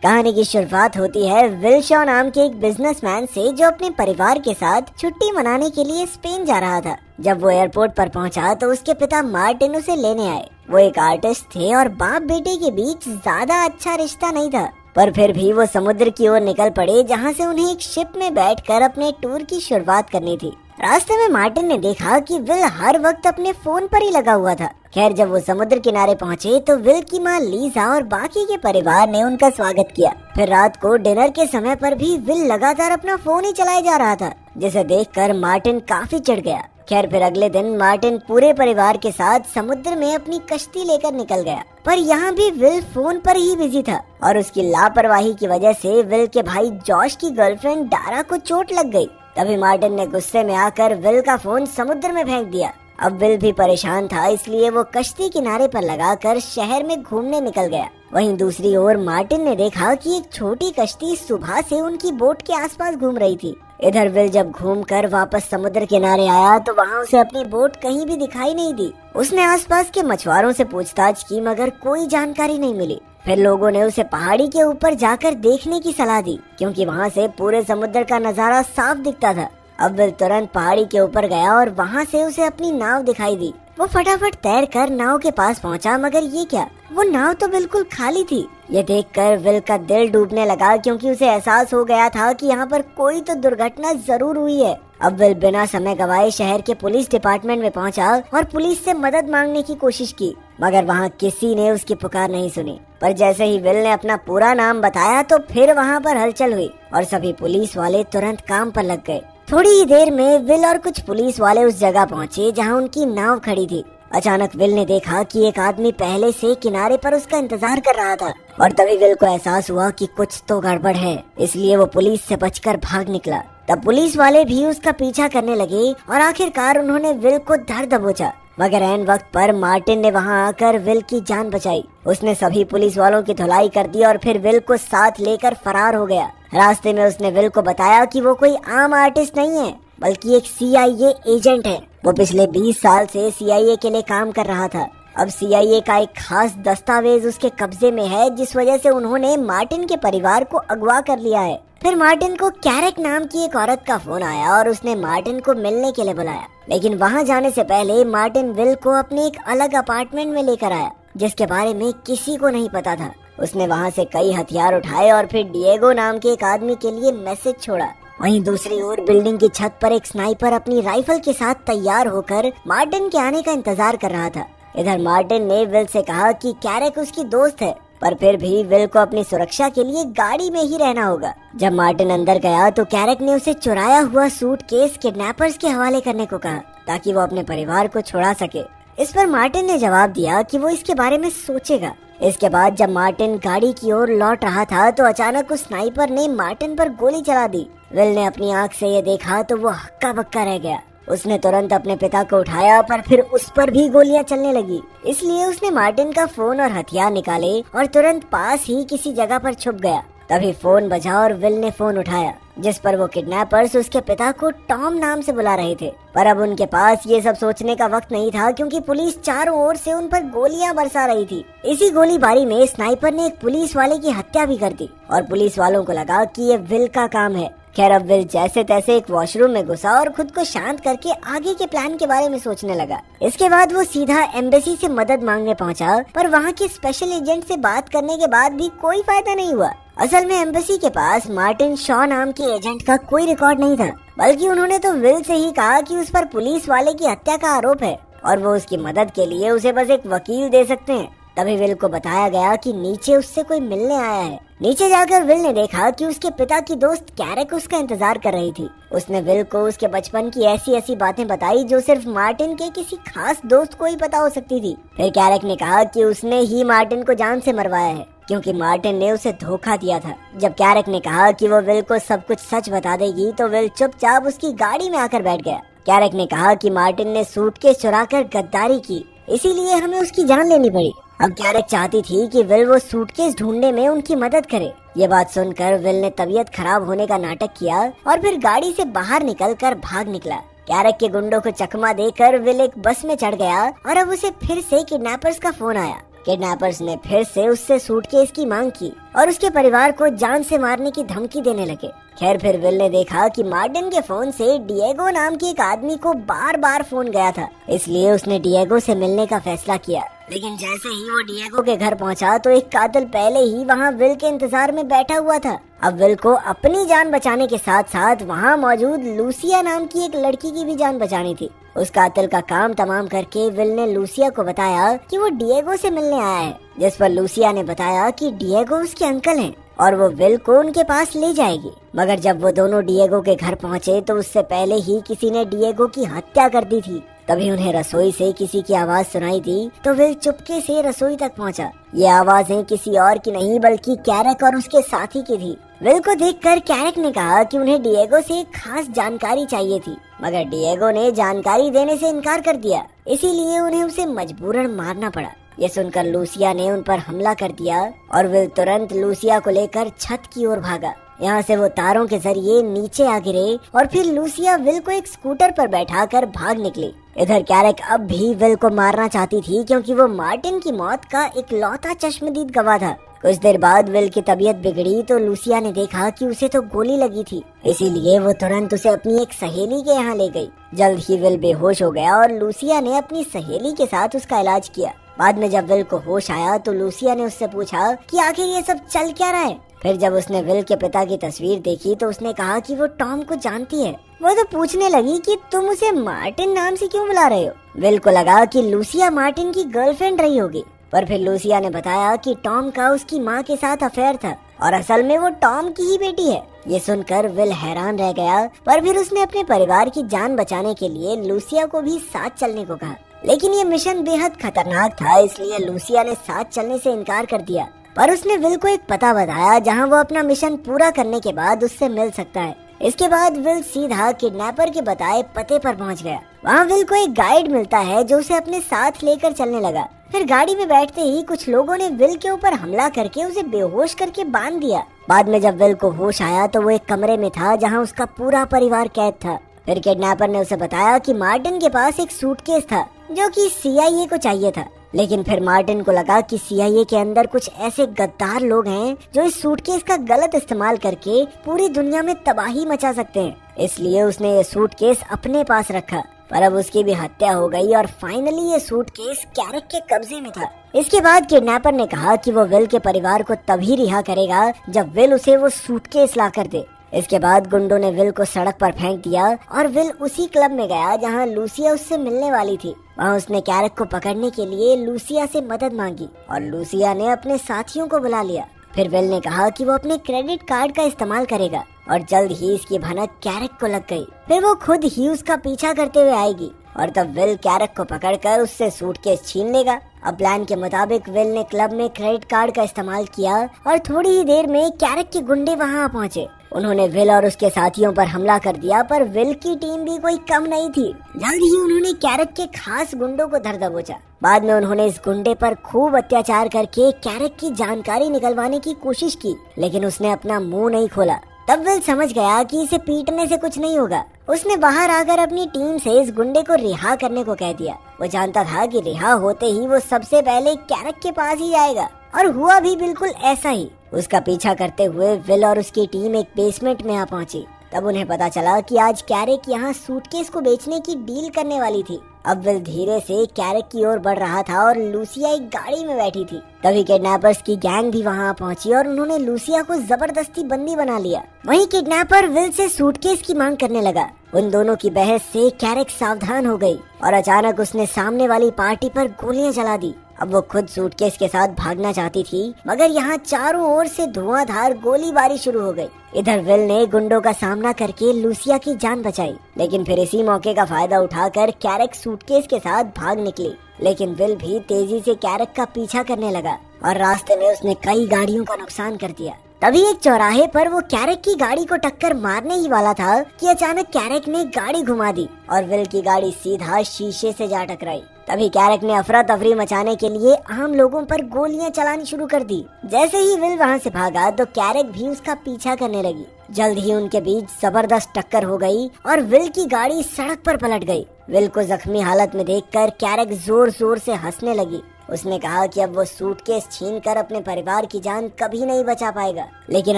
कहानी की शुरुआत होती है विल शॉ नाम के एक बिजनेसमैन से, जो अपने परिवार के साथ छुट्टी मनाने के लिए स्पेन जा रहा था। जब वो एयरपोर्ट पर पहुंचा तो उसके पिता मार्टिन उसे लेने आए। वो एक आर्टिस्ट थे और बाप बेटे के बीच ज्यादा अच्छा रिश्ता नहीं था, पर फिर भी वो समुद्र की ओर निकल पड़े, जहां से उन्हें एक शिप में बैठकर अपने टूर की शुरुआत करनी थी। रास्ते में मार्टिन ने देखा कि विल हर वक्त अपने फोन पर ही लगा हुआ था। खैर, जब वो समुद्र किनारे पहुंचे तो विल की माँ लीजा और बाकी के परिवार ने उनका स्वागत किया। फिर रात को डिनर के समय पर भी विल लगातार अपना फोन ही चलाए जा रहा था, जिसे देखकर मार्टिन काफी चिढ़ गया। खैर, फिर अगले दिन मार्टिन पूरे परिवार के साथ समुद्र में अपनी कश्ती लेकर निकल गया, पर यहाँ भी विल फोन पर ही बिजी था और उसकी लापरवाही की वजह से विल के भाई जॉश की गर्लफ्रेंड डारा को चोट लग गई। तभी मार्टिन ने गुस्से में आकर विल का फोन समुद्र में फेंक दिया। अब विल भी परेशान था, इसलिए वो कश्ती किनारे पर लगाकर शहर में घूमने निकल गया। वहीं दूसरी ओर मार्टिन ने देखा कि एक छोटी कश्ती सुबह से उनकी बोट के आसपास घूम रही थी। इधर विल जब घूमकर वापस समुद्र किनारे आया तो वहाँ उसे अपनी बोट कहीं भी दिखाई नहीं दी। उसने आसपास के मछुआरों से पूछताछ की, मगर कोई जानकारी नहीं मिली। फिर लोगों ने उसे पहाड़ी के ऊपर जाकर देखने की सलाह दी, क्योंकि वहाँ से पूरे समुद्र का नजारा साफ दिखता था। अब विल तुरंत पहाड़ी के ऊपर गया और वहाँ से उसे अपनी नाव दिखाई दी। वो फटाफट तैरकर नाव के पास पहुँचा, मगर ये क्या, वो नाव तो बिल्कुल खाली थी। ये देखकर विल का दिल डूबने लगा, क्योंकि उसे एहसास हो गया था कि यहाँ पर कोई तो दुर्घटना जरूर हुई है। अब विल बिना समय गवाए शहर के पुलिस डिपार्टमेंट में पहुँचा और पुलिस से मदद मांगने की कोशिश की, मगर वहाँ किसी ने उसकी पुकार नहीं सुनी। पर जैसे ही विल ने अपना पूरा नाम बताया तो फिर वहाँ पर हलचल हुई और सभी पुलिस वाले तुरंत काम पर लग गए। थोड़ी ही देर में विल और कुछ पुलिस वाले उस जगह पहुँचे जहाँ उनकी नाव खड़ी थी। अचानक विल ने देखा कि एक आदमी पहले से किनारे पर उसका इंतजार कर रहा था, और तभी विल को एहसास हुआ कि कुछ तो गड़बड़ है, इसलिए वो पुलिस से बचकर भाग निकला। तब पुलिस वाले भी उसका पीछा करने लगे और आखिरकार उन्होंने विल को धर दबोचा, मगर ऐन वक्त पर मार्टिन ने वहां आकर विल की जान बचाई। उसने सभी पुलिस वालों की धुलाई कर दी और फिर विल को साथ लेकर फरार हो गया। रास्ते में उसने विल को बताया कि वो कोई आम आर्टिस्ट नहीं है, बल्कि एक CIA एजेंट है। वो पिछले 20 साल से CIA के लिए काम कर रहा था। अब CIA का एक खास दस्तावेज उसके कब्जे में है, जिस वजह से उन्होंने मार्टिन के परिवार को अगवा कर लिया है। फिर मार्टिन को कैरेक नाम की एक औरत का फोन आया और उसने मार्टिन को मिलने के लिए बुलाया, लेकिन वहां जाने से पहले मार्टिन विल को अपने एक अलग अपार्टमेंट में लेकर आया, जिसके बारे में किसी को नहीं पता था। उसने वहां से कई हथियार उठाए और फिर डिएगो नाम के एक आदमी के लिए मैसेज छोड़ा। वहीं दूसरी ओर बिल्डिंग की छत पर एक स्नाइपर अपनी राइफल के साथ तैयार होकर मार्टिन के आने का इंतजार कर रहा था। इधर मार्टिन ने विल से कहा कि कैरेक उसकी दोस्त है, पर फिर भी विल को अपनी सुरक्षा के लिए गाड़ी में ही रहना होगा। जब मार्टिन अंदर गया तो कैरेक ने उसे चुराया हुआ सूटकेस किडनैपर्स के हवाले करने को कहा, ताकि वो अपने परिवार को छुड़ा सके। इस पर मार्टिन ने जवाब दिया कि वो इसके बारे में सोचेगा। इसके बाद जब मार्टिन गाड़ी की ओर लौट रहा था तो अचानक उस स्नाइपर ने मार्टिन पर गोली चला दी। विल ने अपनी आंख से ये देखा तो वो हक्का बक्का रह गया। उसने तुरंत अपने पिता को उठाया, पर फिर उस पर भी गोलियां चलने लगी। इसलिए उसने मार्टिन का फोन और हथियार निकाले और तुरंत पास ही किसी जगह पर छुप गया। तभी फोन बजा और विल ने फोन उठाया, जिस पर वो किडनैपर्स उसके पिता को टॉम नाम से बुला रहे थे। पर अब उनके पास ये सब सोचने का वक्त नहीं था, क्योंकि पुलिस चारों ओर से उन पर गोलियां बरसा रही थी। इसी गोलीबारी में स्नाइपर ने एक पुलिस वाले की हत्या भी कर दी और पुलिस वालों को लगा कि ये विल का काम है। खैर, अब विल जैसे तैसे एक वॉशरूम में घुसा और खुद को शांत करके आगे के प्लान के बारे में सोचने लगा। इसके बाद वो सीधा एम्बेसी से मदद मांगने पहुंचा, पर वहां के स्पेशल एजेंट से बात करने के बाद भी कोई फायदा नहीं हुआ। असल में एम्बेसी के पास मार्टिन शॉ नाम के एजेंट का कोई रिकॉर्ड नहीं था, बल्कि उन्होंने तो विल से ही कहा कि उस पर पुलिस वाले की हत्या का आरोप है और वो उसकी मदद के लिए उसे बस एक वकील दे सकते हैं। तभी विल को बताया गया कि नीचे उससे कोई मिलने आया है। नीचे जाकर विल ने देखा कि उसके पिता की दोस्त कैरेक उसका इंतजार कर रही थी। उसने विल को उसके बचपन की ऐसी ऐसी बातें बताई जो सिर्फ मार्टिन के किसी खास दोस्त को ही पता हो सकती थी। फिर कैरेक ने कहा कि उसने ही मार्टिन को जान से मरवाया है, क्योंकि मार्टिन ने उसे धोखा दिया था। जब कैरेक ने कहा कि वो विल को सब कुछ सच बता देगी तो विल चुपचाप उसकी गाड़ी में आकर बैठ गया। कैरेक ने कहा कि मार्टिन ने सूटकेस चुराकर गद्दारी की, इसीलिए हमें उसकी जान लेनी पड़ी। अब कैरेक चाहती थी कि विल वो सूटकेस ढूंढने में उनकी मदद करे। ये बात सुनकर विल ने तबीयत खराब होने का नाटक किया और फिर गाड़ी से बाहर निकलकर भाग निकला। कैरेक के गुंडों को चकमा देकर विल एक बस में चढ़ गया और अब उसे फिर से किडनैपर्स का फोन आया। किडनैपर्स ने फिर से उससे सूटकेस की मांग की और उसके परिवार को जान से मारने की धमकी देने लगे। खैर फिर विल ने देखा कि मार्टिन के फोन से डिएगो नाम के एक आदमी को बार बार फोन गया था, इसलिए उसने डिएगो से मिलने का फैसला किया। लेकिन जैसे ही वो डिएगो के घर पहुंचा तो एक कातिल पहले ही वहां विल के इंतजार में बैठा हुआ था। अब विल को अपनी जान बचाने के साथ साथ वहां मौजूद लूसिया नाम की एक लड़की की भी जान बचानी थी। उस कातिल का काम तमाम करके विल ने लूसिया को बताया कि वो डिएगो से मिलने आया है, जिस पर लूसिया ने बताया कि डिएगो उसके अंकल हैं और वो विल को उनके पास ले जाएगी। मगर जब वो दोनों डिएगो के घर पहुंचे तो उससे पहले ही किसी ने डिएगो की हत्या कर दी थी। तभी उन्हें रसोई से किसी की आवाज सुनाई दी तो विल चुपके से रसोई तक पहुंचा। ये आवाजें किसी और की नहीं बल्कि कैरक और उसके साथी की थी। विल को देखकर कैरक ने कहा कि उन्हें डिएगो से एक खास जानकारी चाहिए थी, मगर डिएगो ने जानकारी देने से इनकार कर दिया, इसीलिए उन्हें उसे मजबूरन मारना पड़ा। ये सुनकर लूसिया ने उन पर हमला कर दिया और विल तुरंत लूसिया को लेकर छत की ओर भागा। यहाँ से वो तारों के जरिए नीचे आ गिरे और फिर लूसिया विल को एक स्कूटर पर बैठाकर भाग निकली। इधर कैरक अब भी विल को मारना चाहती थी क्योंकि वो मार्टिन की मौत का इकलौता चश्मदीद गवाह था। कुछ देर बाद विल की तबीयत बिगड़ी तो लूसिया ने देखा कि उसे तो गोली लगी थी, इसीलिए वो तुरंत उसे अपनी एक सहेली के यहाँ ले गई। जल्द ही विल बेहोश हो गया और लूसिया ने अपनी सहेली के साथ उसका इलाज किया। बाद में जब विल को होश आया तो लूसिया ने उससे पूछा कि आखिर ये सब चल क्या रहा है। फिर जब उसने विल के पिता की तस्वीर देखी तो उसने कहा कि वो टॉम को जानती है। वो तो पूछने लगी कि तुम उसे मार्टिन नाम से क्यों बुला रहे हो। विल को लगा कि लूसिया मार्टिन की गर्लफ्रेंड रही होगी, पर फिर लूसिया ने बताया कि टॉम का उसकी माँ के साथ अफेयर था और असल में वो टॉम की ही बेटी है। ये सुनकर विल हैरान रह गया, पर फिर उसने अपने परिवार की जान बचाने के लिए लूसिया को भी साथ चलने को कहा। लेकिन ये मिशन बेहद खतरनाक था, इसलिए लूसिया ने साथ चलने से इनकार कर दिया, पर उसने विल को एक पता बताया जहां वो अपना मिशन पूरा करने के बाद उससे मिल सकता है। इसके बाद विल सीधा किडनैपर के बताए पते पर पहुंच गया। वहां विल को एक गाइड मिलता है जो उसे अपने साथ लेकर चलने लगा। फिर गाड़ी में बैठते ही कुछ लोगों ने विल के ऊपर हमला करके उसे बेहोश करके बांध दिया। बाद में जब विल को होश आया तो वो एक कमरे में था जहाँ उसका पूरा परिवार कैद था। फिर किडनैपर ने उसे बताया कि मार्टिन के पास एक सूटकेस था जो कि सीआईए को चाहिए था। लेकिन फिर मार्टिन को लगा कि सीआईए के अंदर कुछ ऐसे गद्दार लोग हैं जो इस सूटकेस का गलत इस्तेमाल करके पूरी दुनिया में तबाही मचा सकते हैं, इसलिए उसने ये सूटकेस अपने पास रखा। पर अब उसकी भी हत्या हो गई और फाइनली ये सूटकेस कैरक के कब्जे में था। इसके बाद किडनैपर ने कहा कि वो विल के परिवार को तभी रिहा करेगा जब विल उसे वो सूटकेस ला कर दे। इसके बाद गुंडों ने विल को सड़क पर फेंक दिया और विल उसी क्लब में गया जहां लूसिया उससे मिलने वाली थी। वहां उसने कैरक को पकड़ने के लिए लूसिया से मदद मांगी और लूसिया ने अपने साथियों को बुला लिया। फिर विल ने कहा कि वो अपने क्रेडिट कार्ड का इस्तेमाल करेगा और जल्द ही इसकी भनक कैरक को लग गई। फिर वो खुद ही उसका पीछा करते हुए आएगी और तब विल कैरक को पकड़कर उससे सूटकेस छीन लेगा। अब प्लान के मुताबिक विल ने क्लब में क्रेडिट कार्ड का इस्तेमाल किया और थोड़ी ही देर में कैरक के गुंडे वहां पहुंचे। उन्होंने विल और उसके साथियों पर हमला कर दिया, पर विल की टीम भी कोई कम नहीं थी। जल्द ही उन्होंने कैरक के खास गुंडों को धर दबोचा। बाद में उन्होंने इस गुंडे पर खूब अत्याचार करके कैरक की जानकारी निकलवाने की कोशिश की, लेकिन उसने अपना मुंह नहीं खोला। तब विल समझ गया कि इसे पीटने से कुछ नहीं होगा। उसने बाहर आकर अपनी टीम से इस गुंडे को रिहा करने को कह दिया। वो जानता था कि रिहा होते ही वो सबसे पहले कैरक के पास ही जाएगा, और हुआ भी बिल्कुल ऐसा ही। उसका पीछा करते हुए विल और उसकी टीम एक बेसमेंट में आ पहुंची। तब उन्हें पता चला कि आज कैरक यहाँ सूटकेस को बेचने की डील करने वाली थी। अब विल धीरे से कैरक की ओर बढ़ रहा था और लूसिया एक गाड़ी में बैठी थी। तभी किडनैपर्स की गैंग भी वहां पहुंची और उन्होंने लूसिया को जबरदस्ती बंदी बना लिया। वहीं किडनैपर विल से सूटकेस की मांग करने लगा। उन दोनों की बहस से कैरक सावधान हो गई और अचानक उसने सामने वाली पार्टी पर गोलियां चला दी। अब वो खुद सूटकेस के साथ भागना चाहती थी, मगर यहाँ चारों ओर से धुआंधार गोलीबारी शुरू हो गई। इधर विल ने गुंडों का सामना करके लूसिया की जान बचाई, लेकिन फिर इसी मौके का फायदा उठाकर कैरक सूटकेस के साथ भाग निकली। लेकिन विल भी तेजी से कैरक का पीछा करने लगा और रास्ते में उसने कई गाड़ियों का नुकसान कर दिया। तभी एक चौराहे पर वो कैरक की गाड़ी को टक्कर मारने ही वाला था कि अचानक कैरक ने गाड़ी घुमा दी और विल की गाड़ी सीधा शीशे से जा टकराई। तभी कैरक ने अफरा तफरी मचाने के लिए आम लोगों पर गोलियां चलानी शुरू कर दी। जैसे ही विल वहां से भागा तो कैरक भी उसका पीछा करने लगी। जल्द ही उनके बीच जबरदस्त टक्कर हो गई और विल की गाड़ी सड़क पर पलट गई। विल को जख्मी हालत में देखकर कैरक जोर जोर से हंसने लगी। उसने कहा कि अब वो सूटकेस छीनकर अपने परिवार की जान कभी नहीं बचा पाएगा। लेकिन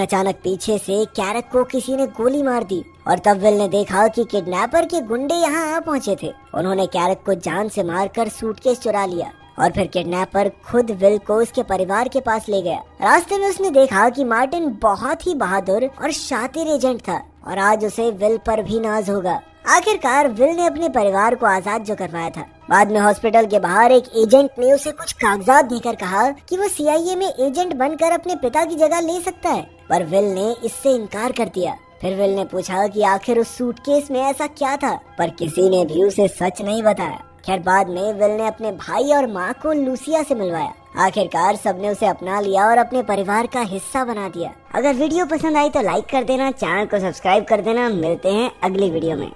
अचानक पीछे से कैरक को किसी ने गोली मार दी और तब विल ने देखा कि किडनैपर के गुंडे यहाँ आ पहुँचे थे। उन्होंने कैरक को जान से मारकर सूटकेस चुरा लिया और फिर किडनैपर खुद विल को उसके परिवार के पास ले गया। रास्ते में उसने देखा कि मार्टिन बहुत ही बहादुर और शातिर एजेंट था और आज उसे विल पर भी नाज होगा। आखिरकार विल ने अपने परिवार को आजाद जो करवाया था। बाद में हॉस्पिटल के बाहर एक एजेंट ने उसे कुछ कागजात देकर कहा कि वो CIA में एजेंट बनकर अपने पिता की जगह ले सकता है, पर विल ने इससे इनकार कर दिया। फिर विल ने पूछा कि आखिर उस सूटकेस में ऐसा क्या था, पर किसी ने भी उसे सच नहीं बताया। खैर बाद में विल ने अपने भाई और माँ को लूसिया से मिलवाया। आखिरकार सबने उसे अपना लिया और अपने परिवार का हिस्सा बना दिया। अगर वीडियो पसंद आई तो लाइक कर देना, चैनल को सब्सक्राइब कर देना। मिलते हैं अगली वीडियो में।